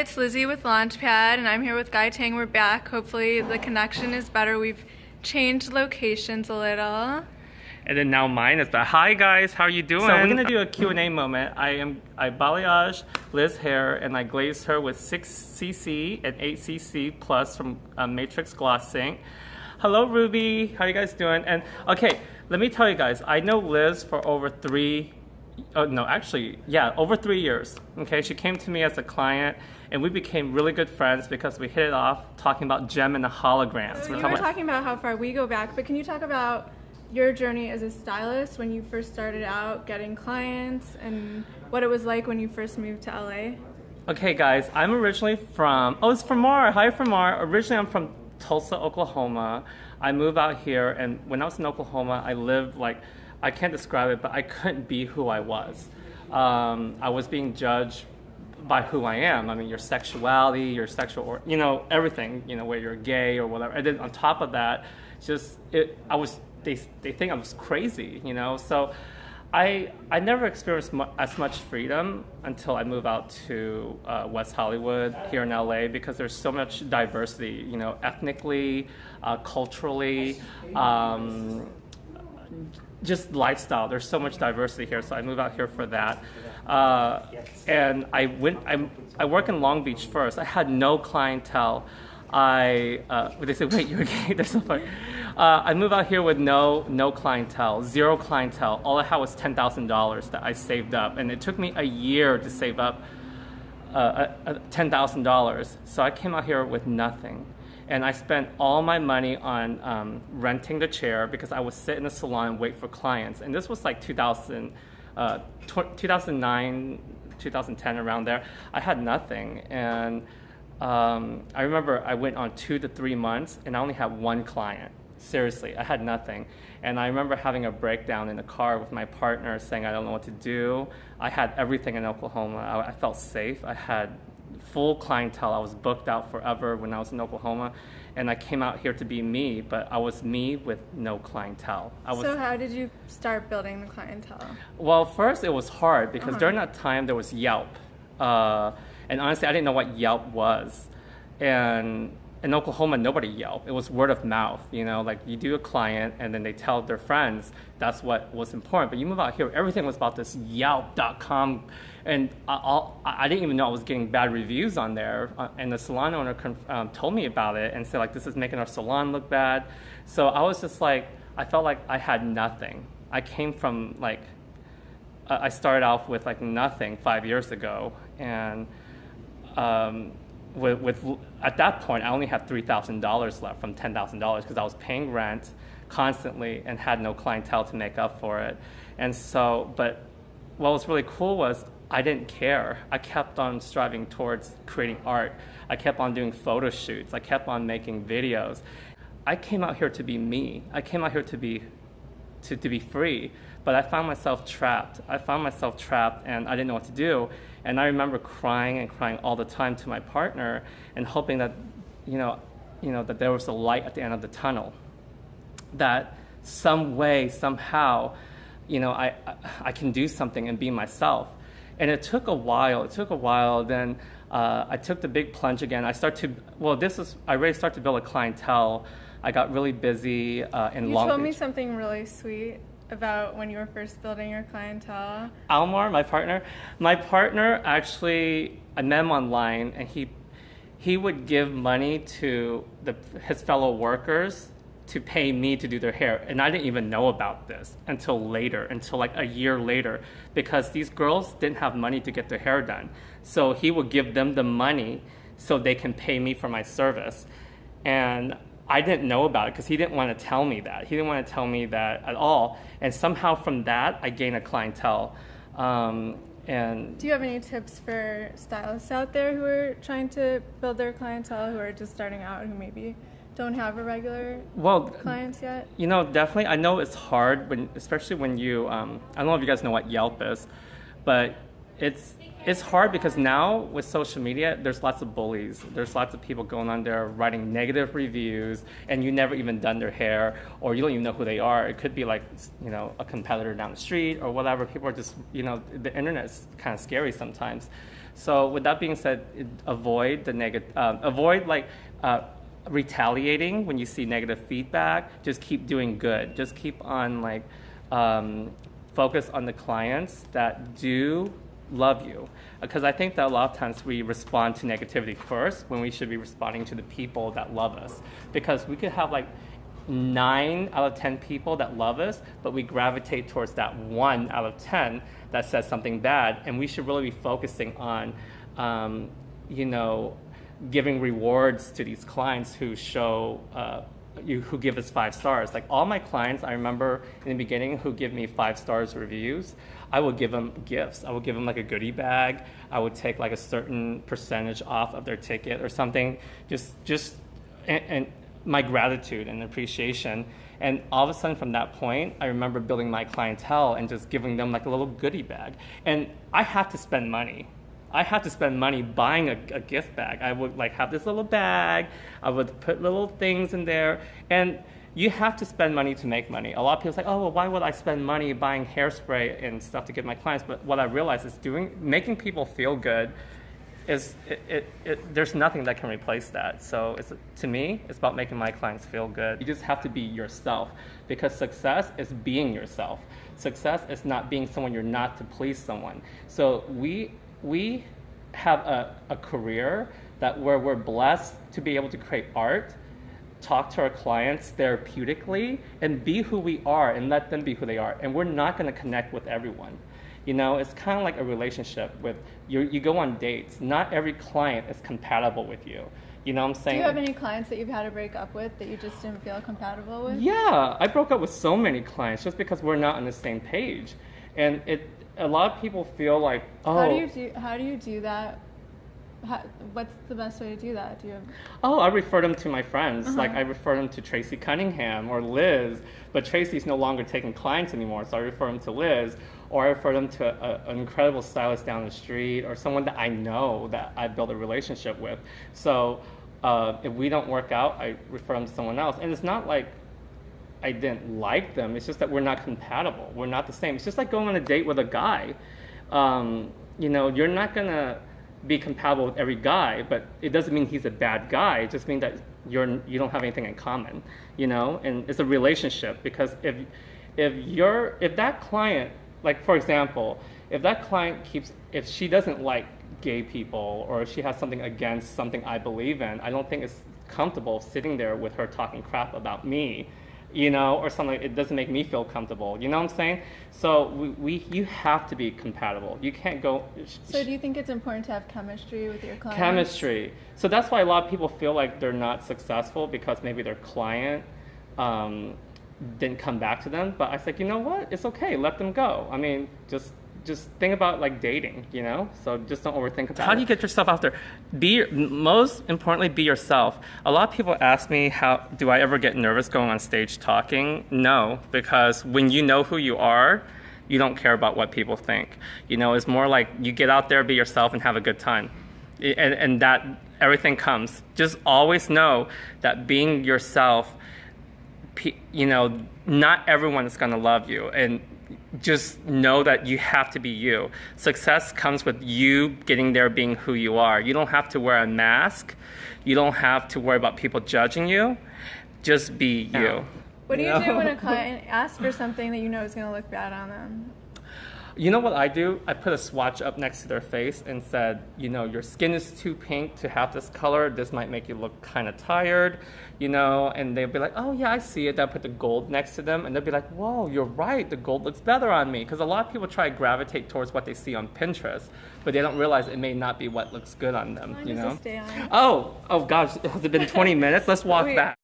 it's Lizzy with Launchpad, and I'm here with Guy Tang. We're back. Hopefully the connection is better. We've changed locations a little. And then now mine is back. Hi guys, how are you doing? So we're gonna do a Q&A moment. I balayage Liz's hair and I glazed her with 6cc and 8cc plus from Matrix Glossing. Hello Ruby, how are you guys doing? And okay, let me tell you guys, I know Liz for over over 3 years. Okay, she came to me as a client and we became really good friends because we hit it off talking about gem and the holograms. So you were talking about how far we go back, but can you talk about your journey as a stylist when you first started out getting clients and what it was like when you first moved to LA? Okay guys, I'm originally from, it's Famar, hi Famar. Originally I'm from Tulsa, Oklahoma. I moved out here and when I was in Oklahoma, I lived like, I can't describe it, but I couldn't be who I was. I was being judged by who I am. I mean, your sexuality, your sexual, or, everything, whether you're gay or whatever. And then on top of that, they think I was crazy, So I never experienced as much freedom until I moved out to West Hollywood here in LA because there's so much diversity, ethnically, culturally, just lifestyle. There's so much diversity here, so I moved out here for that. And I work in Long Beach first. I had no clientele. They say, wait, you're gay? They're so funny. I moved out here with no clientele, zero clientele. All I had was $10,000 that I saved up, and it took me a year to save up $10,000. So I came out here with nothing. And I spent all my money on renting the chair because I would sit in the salon and wait for clients. And this was like 2009, 2010, around there. I had nothing. And I remember I went on 2 to 3 months and I only had one client. Seriously, I had nothing. And I remember having a breakdown in the car with my partner saying I don't know what to do. I had everything in Oklahoma. I felt safe. I had full clientele. I was booked out forever when I was in Oklahoma, and I came out here to be me, but I was me with no clientele. So how did you start building the clientele? Well, first it was hard because during that time there was Yelp, and honestly I didn't know what Yelp was, and in Oklahoma nobody Yelp. It was word of mouth, like you do a client and then they tell their friends. That's what was important. But you move out here, everything was about this Yelp.com. And I didn't even know I was getting bad reviews on there. And the salon owner told me about it and said, like, this is making our salon look bad. So I was just like, I felt like I had nothing. I came from, I started off with, nothing 5 years ago. And at that point, I only had $3,000 left from $10,000 because I was paying rent constantly and had no clientele to make up for it. And so, but what was really cool was I didn't care. I kept on striving towards creating art. I kept on doing photo shoots. I kept on making videos. I came out here to be me. I came out here to be free, but I found myself trapped. And I didn't know what to do. And I remember crying all the time to my partner and hoping that, that there was a light at the end of the tunnel. That some way, somehow, I can do something and be myself. And it took a while. Then I took the big plunge again. I already started to build a clientele. I got really busy in Long Beach. You told me something really sweet about when you were first building your clientele. Almar, my partner actually, I met him online, and he would give money to his fellow workers to pay me to do their hair. And I didn't even know about this until like a year later, because these girls didn't have money to get their hair done. So he would give them the money so they can pay me for my service. And I didn't know about it because he didn't want to tell me that. He didn't want to tell me that at all. And somehow from that, I gained a clientele. And do you have any tips for stylists out there who are trying to build their clientele, who are just starting out, who maybe don't have a regular clients yet? Definitely. I know it's hard, especially when you, I don't know if you guys know what Yelp is, but it's hard because now with social media, there's lots of bullies. There's lots of people going on there writing negative reviews, and you never even done their hair, or you don't even know who they are. It could be like, a competitor down the street or whatever. People are just, the internet is kind of scary sometimes. So with that being said, avoid retaliating when you see negative feedback. Just keep doing good. Just keep on focus on the clients that do love you, because I think that a lot of times we respond to negativity first when we should be responding to the people that love us, because we could have 9 out of 10 people that love us, but we gravitate towards that 1 out of 10 that says something bad, and we should really be focusing on giving rewards to these clients who show who give us 5 stars. Like all my clients, I remember in the beginning, who give me 5 stars reviews, I would give them gifts. I would give them a goodie bag. I would take a certain percentage off of their ticket or something, and my gratitude and appreciation. And all of a sudden from that point, I remember building my clientele and just giving them a little goodie bag. And I had to spend money. I had to spend money buying a gift bag. I would have this little bag. I would put little things in there. And you have to spend money to make money. A lot of people say, oh, well, why would I spend money buying hairspray and stuff to give my clients? But what I realized is making people feel good there's nothing that can replace that. So to me, it's about making my clients feel good. You just have to be yourself, because success is being yourself. Success is not being someone you're not to please someone. So we have a career where we're blessed to be able to create art, talk to our clients therapeutically, and be who we are and let them be who they are. And we're not going to connect with everyone. It's kind of like a relationship with you go on dates. Not every client is compatible with you. You know what I'm saying? Do you have any clients that you've had to break up with that you just didn't feel compatible with? Yeah, I broke up with so many clients just because we're not on the same page. And a lot of people feel like, oh. How do you do that? What's the best way to do that? I refer them to my friends. Uh-huh. I refer them to Tracy Cunningham or Liz, but Tracy's no longer taking clients anymore, so I refer them to Liz, or I refer them to an incredible stylist down the street, or someone that I know that I built a relationship with. So if we don't work out, I refer them to someone else. And it's not like I didn't like them, it's just that we're not compatible. We're not the same. It's just like going on a date with a guy. You're not gonna be compatible with every guy, but it doesn't mean he's a bad guy. It just means that you don't have anything in common, and it's a relationship. Because if that client, for example, if she doesn't like gay people, or if she has something against something I believe in, I don't think it's comfortable sitting there with her talking crap about me, or something. It doesn't make me feel comfortable. You know what I'm saying? So you have to be compatible. You can't go. So do you think it's important to have chemistry with your clients? Chemistry. So that's why a lot of people feel like they're not successful, because maybe their client didn't come back to them. But I was like, you know what? It's okay. Let them go. I mean, just think about dating, So just don't overthink about it. How do you get yourself out there? Most importantly, be yourself. A lot of people ask me, do I ever get nervous going on stage talking? No, because when you know who you are, you don't care about what people think. It's more like you get out there, be yourself, and have a good time. And that everything comes. Just always know that being yourself, not everyone is going to love you. And just know that you have to be you. Success comes with you getting there, being who you are. You don't have to wear a mask. You don't have to worry about people judging you. Just be you. What do you do when a client asks for something that is going to look bad on them? You know what I do? I put a swatch up next to their face and said, your skin is too pink to have this color. This might make you look kind of tired, and they'll be like, oh yeah, I see it. Then I put the gold next to them, and they'll be like, whoa, you're right. The gold looks better on me. Because a lot of people try to gravitate towards what they see on Pinterest, but they don't realize it may not be what looks good on them, How long does this stay on? Oh gosh, has it been 20 minutes? Let's walk back.